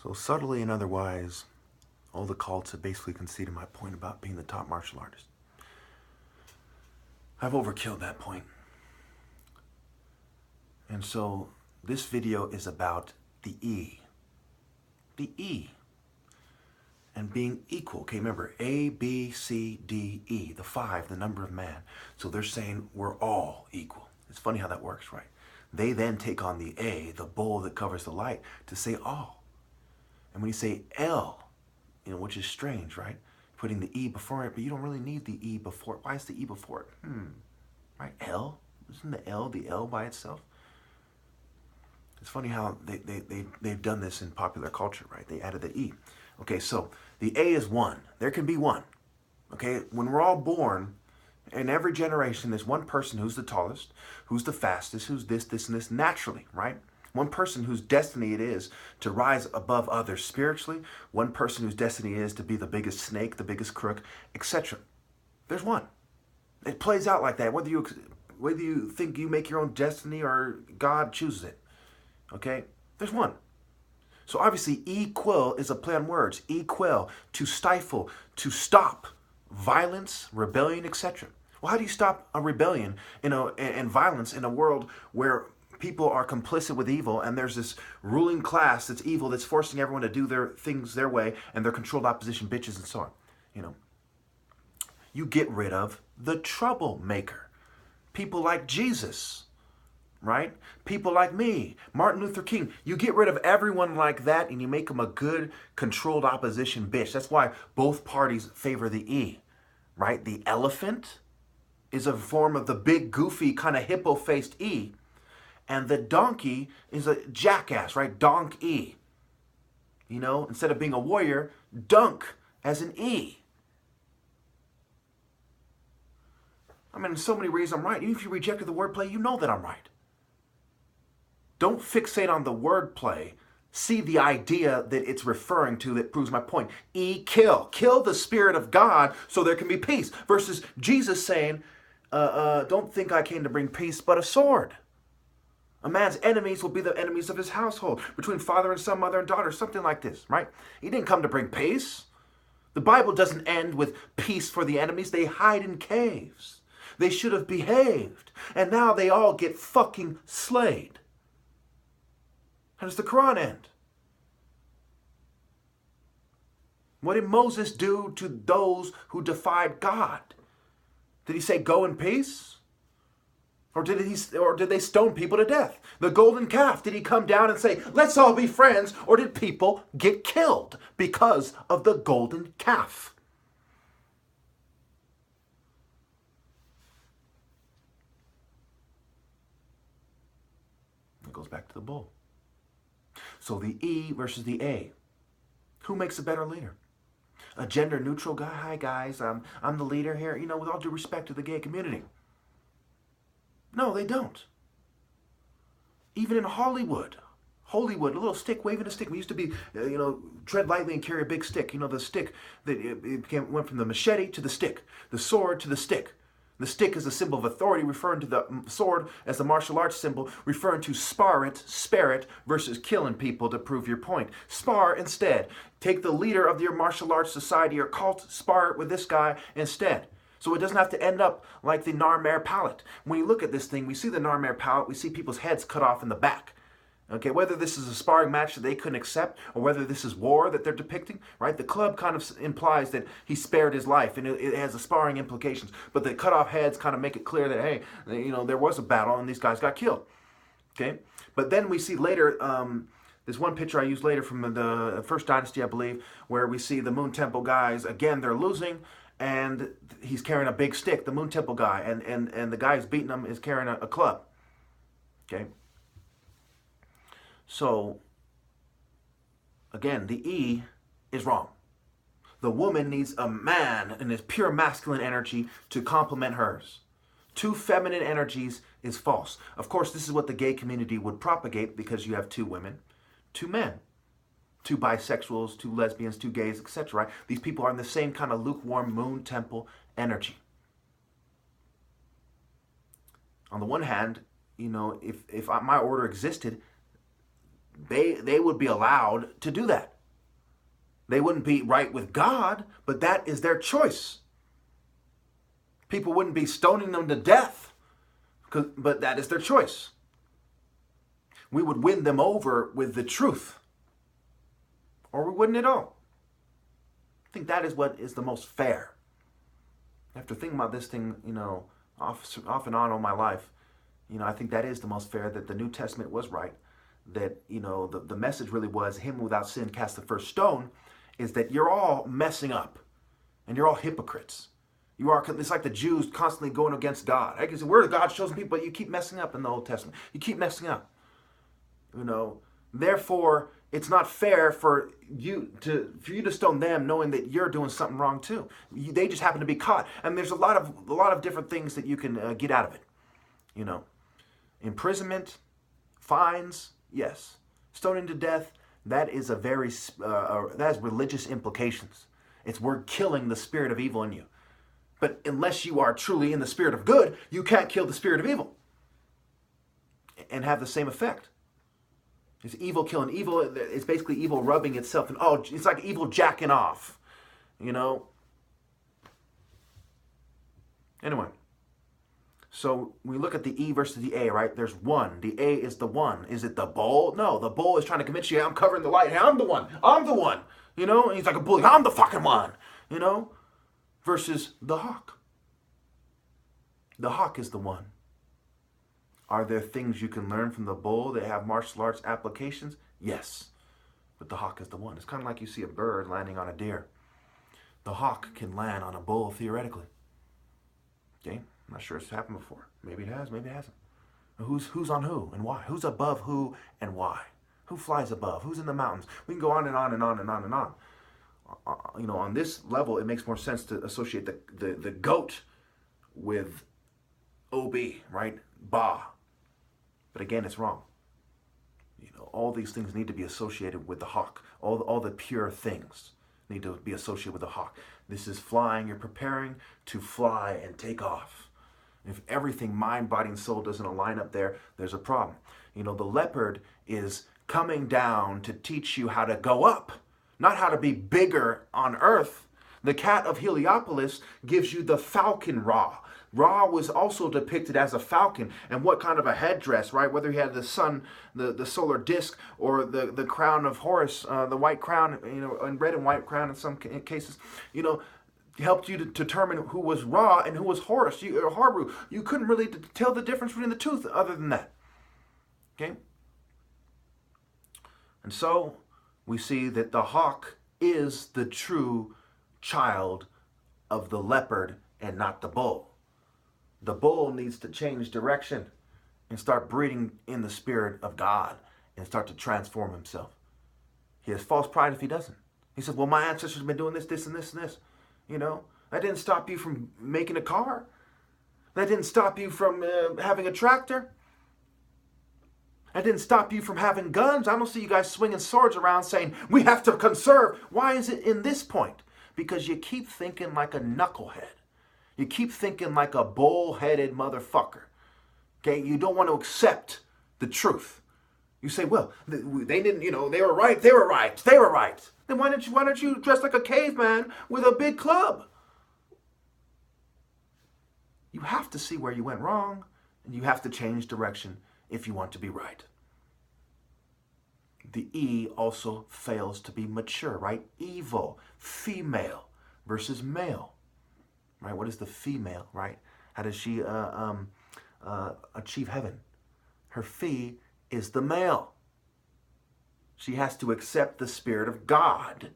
So subtly and otherwise, all the cults have basically conceded my point about being the top martial artist. I've overkilled that point. And so this video is about the E. The E. And being equal. Okay, remember, A, B, C, D, E. The 5, the number of man. So they're saying we're all equal. It's funny how that works, right? They then take on the A, the bowl that covers the light, to say all. And when you say L, which is strange, right? Putting the E before it, but you don't really need the E before it. Why is the E before it? Right? L? Isn't the L by itself? It's funny how they've done this in popular culture, right? They added the E. Okay, so the A is 1. There can be 1. Okay, when we're all born, in every generation, there's one person who's the tallest, who's the fastest, who's this, and this, naturally, right? One person whose destiny it is to rise above others spiritually, one person whose destiny is to be the biggest snake, the biggest crook, etc. There's one. It plays out like that, whether you think you make your own destiny or God chooses it. Okay? There's one. So obviously, equal is a play on words. Equal, to stifle, to stop violence, rebellion, etc. Well, how do you stop a rebellion and violence in a world where people are complicit with evil and there's this ruling class that's evil that's forcing everyone to do their things their way and they're controlled opposition bitches and so on? You get rid of the troublemaker. People like Jesus, right? People like me, Martin Luther King. You get rid of everyone like that and you make them a good, controlled opposition bitch. That's why both parties favor the E, right? The elephant is a form of the big, goofy, kind of hippo-faced E. And the donkey is a jackass, right? Donk-E. Instead of being a warrior, dunk as an E. In so many ways I'm right. Even if you rejected the wordplay, you know that I'm right. Don't fixate on the wordplay. See the idea that it's referring to that proves my point. E, kill. Kill the Spirit of God so there can be peace. Versus Jesus saying, don't think I came to bring peace, but a sword. A man's enemies will be the enemies of his household. Between father and son, mother and daughter, something like this, right? He didn't come to bring peace. The Bible doesn't end with peace for the enemies. They hide in caves. They should have behaved. And now they all get fucking slayed. How does the Quran end? What did Moses do to those who defied God? Did he say go in peace? Or did they stone people to death? The golden calf, did he come down and say, let's all be friends? Or did people get killed because of the golden calf? It goes back to the bull. So the E versus the A. Who makes a better leader? A gender neutral guy? Hi guys, I'm the leader here. With all due respect to the gay community. No, they don't. Even in Hollywood, a little stick, waving a stick. We used to be, tread lightly and carry a big stick. The stick that went from the machete to the stick, the sword to the stick. The stick is a symbol of authority, referring to the sword as the martial arts symbol, referring to spare it, versus killing people to prove your point. Spar instead. Take the leader of your martial arts society or cult, spar it with this guy instead. So it doesn't have to end up like the Narmer palette. When you look at this thing, we see the Narmer palette, we see people's heads cut off in the back. Okay, whether this is a sparring match that they couldn't accept or whether this is war that they're depicting, right? The club kind of implies that he spared his life and it has a sparring implications. But the cut off heads kind of make it clear that, hey, there was a battle and these guys got killed. Okay, but then we see later, there's one picture I used later from the First Dynasty, I believe, where we see the Moon Temple guys, again, they're losing. And he's carrying a big stick, the Moon Temple guy, and the guy who's beating him is carrying a club. Okay? So, again, the E is wrong. The woman needs a man and his pure masculine energy to complement hers. Two feminine energies is false. Of course, this is what the gay community would propagate because you have two women, two men. Two bisexuals, two lesbians, two gays, etc. Right? These people are in the same kind of lukewarm Moon Temple energy. On the one hand, if my order existed, they would be allowed to do that. They wouldn't be right with God, but that is their choice. People wouldn't be stoning them to death, but that is their choice. We would win them over with the truth, or we wouldn't at all. I think that is what is the most fair. After thinking about this thing, off and on all my life, I think that is the most fair, that the New Testament was right, that, the message really was, him without sin cast the first stone, is that you're all messing up, and you're all hypocrites. It's like the Jews constantly going against God. I can say, we're God's chosen people, but you keep messing up in the Old Testament. You keep messing up. Therefore, it's not fair for you to stone them, knowing that you're doing something wrong too. They just happen to be caught, and there's a lot of different things that you can get out of it. Imprisonment, fines, yes. Stoning to death, that is that has religious implications. We're killing the spirit of evil in you. But unless you are truly in the spirit of good, you can't kill the spirit of evil and have the same effect. It's evil killing evil. It's basically evil rubbing itself. And it's like evil jacking off, Anyway, so we look at the E versus the A, right? There's one. The A is the one. Is it the bull? No, the bull is trying to convince you, I'm covering the light. Hey, I'm the one. I'm the one. And he's like a bully. I'm the fucking one. Versus the hawk. The hawk is the one. Are there things you can learn from the bull that have martial arts applications? Yes. But the hawk is the one. It's kind of like you see a bird landing on a deer. The hawk can land on a bull theoretically. Okay? I'm not sure it's happened before. Maybe it has, maybe it hasn't. Who's on who and why? Who's above who and why? Who flies above? Who's in the mountains? We can go on and on and on and on and on. On this level, it makes more sense to associate the goat with OB, right? Ba. But again, it's wrong. All these things need to be associated with the hawk. All the pure things need to be associated with the hawk. This is flying. You're preparing to fly and take off. If everything, mind, body, and soul doesn't align up there, there's a problem. The leopard is coming down to teach you how to go up, not how to be bigger on earth. The cat of Heliopolis gives you the falcon Ra. Ra was also depicted as a falcon, and what kind of a headdress, right? Whether he had the sun, the solar disk, or the crown of Horus, the white crown, and red and white crown in some cases, helped you to determine who was Ra and who was Horus, or Haru. You couldn't really tell the difference between the two other than that. Okay? And so we see that the hawk is the true child of the leopard and not the bull. The bull needs to change direction and start breathing in the spirit of God and start to transform himself. He has false pride if he doesn't. He says, well, my ancestors have been doing this, this, and this, and this. That didn't stop you from making a car. That didn't stop you from having a tractor. That didn't stop you from having guns. I don't see you guys swinging swords around saying, we have to conserve. Why is it in this point? Because you keep thinking like a knucklehead. You keep thinking like a bull-headed motherfucker. Okay? You don't want to accept the truth. You say, well, they didn't, they were right. They were right. They were right. Then why don't you dress like a caveman with a big club? You have to see where you went wrong, and you have to change direction if you want to be right. The E also fails to be mature, right? Evil, female versus male, right? What is the female, right? How does she achieve heaven? Her fee is the male. She has to accept the Spirit of God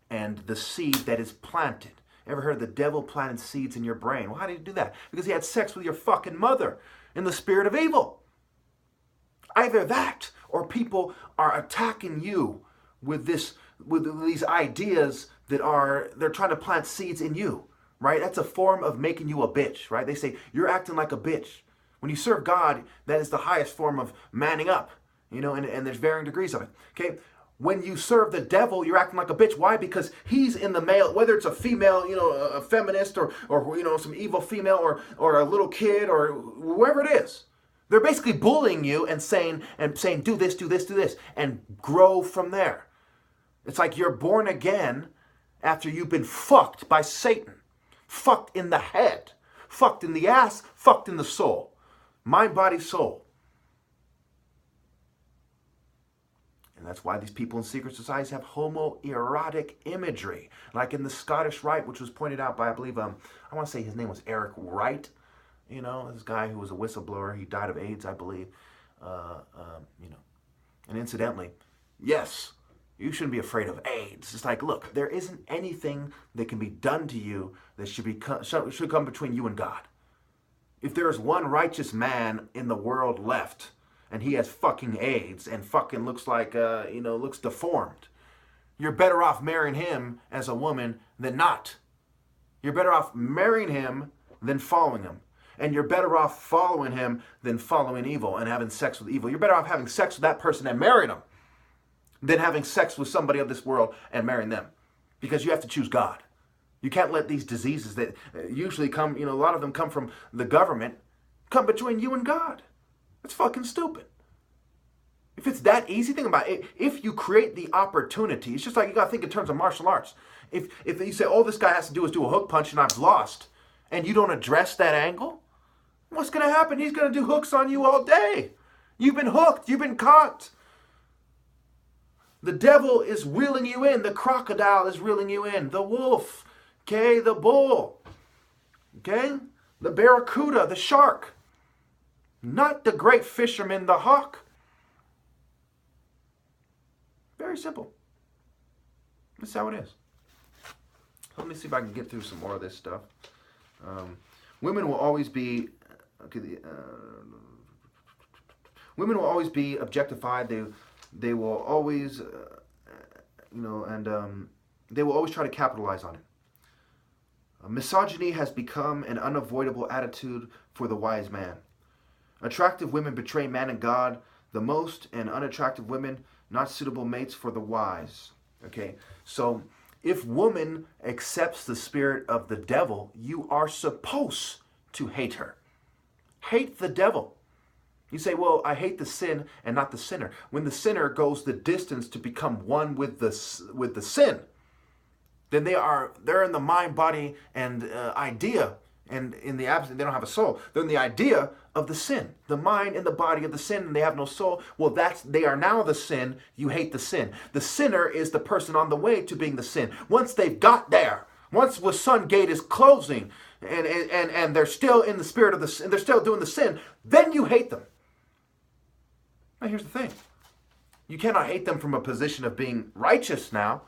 and the seed that is planted. Ever heard the devil planted seeds in your brain? Well, how did he do that? Because he had sex with your fucking mother in the spirit of evil. Either that, or people are attacking you with these ideas they're trying to plant seeds in you, right? That's a form of making you a bitch, right? They say, you're acting like a bitch. When you serve God, that is the highest form of manning up, and there's varying degrees of it, okay? When you serve the devil, you're acting like a bitch. Why? Because he's in the male, whether it's a female, a feminist, or some evil female, or a little kid, or whoever it is. They're basically bullying you and saying, do this, do this, do this, and grow from there. It's like you're born again after you've been fucked by Satan. Fucked in the head. Fucked in the ass. Fucked in the soul. Mind, body, soul. And that's why these people in secret societies have homoerotic imagery. Like in the Scottish Rite, which was pointed out by, I believe, I want to say his name was Eric Wright. You know, this guy who was a whistleblower. He died of AIDS, I believe. You know. And incidentally, yes, you shouldn't be afraid of AIDS. It's like, look, there isn't anything that can be done to you that should come between you and God. If there is one righteous man in the world left, and he has fucking AIDS and fucking looks like, looks deformed, you're better off marrying him as a woman than not. You're better off marrying him than following him. And you're better off following him than following evil and having sex with evil. You're better off having sex with that person and marrying him than having sex with somebody of this world and marrying them. Because you have to choose God. You can't let these diseases that usually come, a lot of them come from the government, come between you and God. It's fucking stupid. If it's that easy, think about it. If you create the opportunity, it's just like you got to think in terms of martial arts. If you say, all this guy has to do is do a hook punch and I've lost, and you don't address that angle, what's going to happen? He's going to do hooks on you all day. You've been hooked. You've been caught. The devil is reeling you in. The crocodile is reeling you in. The wolf. Okay? The bull. Okay? The barracuda. The shark. Not the great fisherman, the hawk. Very simple. That's how it is. Let me see if I can get through some more of this stuff. Women will always be... women will always be objectified. They will always, they will always try to capitalize on it. Misogyny has become an unavoidable attitude for the wise man. Attractive women betray man and God the most, and unattractive women not suitable mates for the wise. Okay, so if woman accepts the spirit of the devil, you are supposed to hate her. Hate the devil. You say, well, I hate the sin and not the sinner. When the sinner goes the distance to become one with the sin, then they're in the mind, body, and idea, and in the absence, they don't have a soul. They're in the idea of the sin, the mind and the body of the sin, and they have no soul. Well, they are now the sin. You hate the sin. The sinner is the person on the way to being the sin. Once they've got there, once the sun gate is closing, and they're still in the spirit of the sin, they're still doing the sin, then you hate them. Now, here's the thing. You cannot hate them from a position of being righteous now.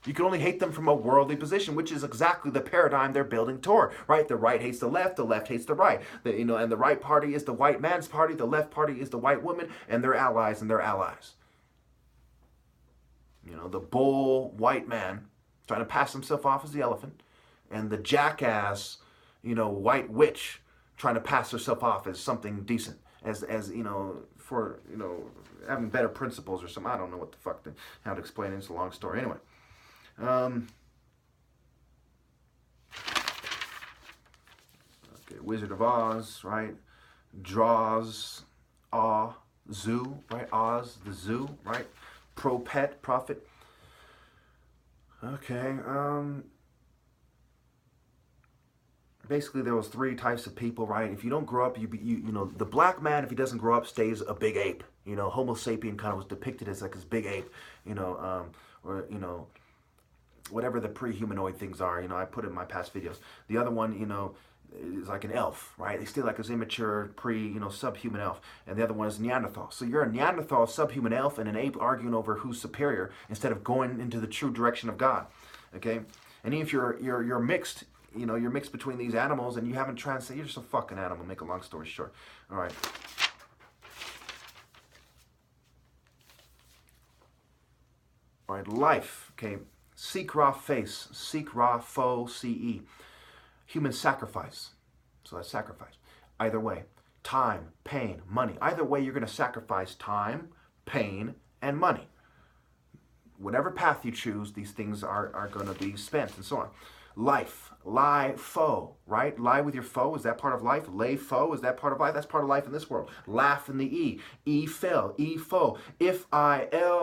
You can only hate them from a worldly position, which is exactly the paradigm they're building toward, right? The right hates the left hates the right. And the right party is the white man's party, the left party is the white woman, and they're allies, and they're allies. The bull white man trying to pass himself off as the elephant, and the jackass, white witch trying to pass herself off as something decent, as for having better principles or something. I don't know what the fuck how to explain it. It's a long story. Anyway. Wizard of Oz, right? Draws, zoo, right? Oz, the zoo, right? Prophet. Okay. Basically, there was 3 types of people, right? If you don't grow up, the black man, if he doesn't grow up, stays a big ape. Homo sapien kind of was depicted as like this big ape. Whatever the pre-humanoid things are, I put it in my past videos. The other one, is like an elf, right? They still like this immature, subhuman elf. And the other one is Neanderthal. So you're a Neanderthal, subhuman elf, and an ape arguing over who's superior instead of going into the true direction of God. Okay? And if you're mixed, you're mixed between these animals and you haven't translated, you're just a fucking animal, make a long story short. All right. All right, life, okay. Seek Ra face, seek Ra fo ce. Human sacrifice. So that's sacrifice. Either way, time, pain, money. Either way, you're going to sacrifice time, pain, and money. Whatever path you choose, these things are going to be spent and so on. Life, lie, foe, right? Lie with your foe, is that part of life? Lay foe, is that part of life? That's part of life in this world. Laugh in the E. E fell, E foe. If I L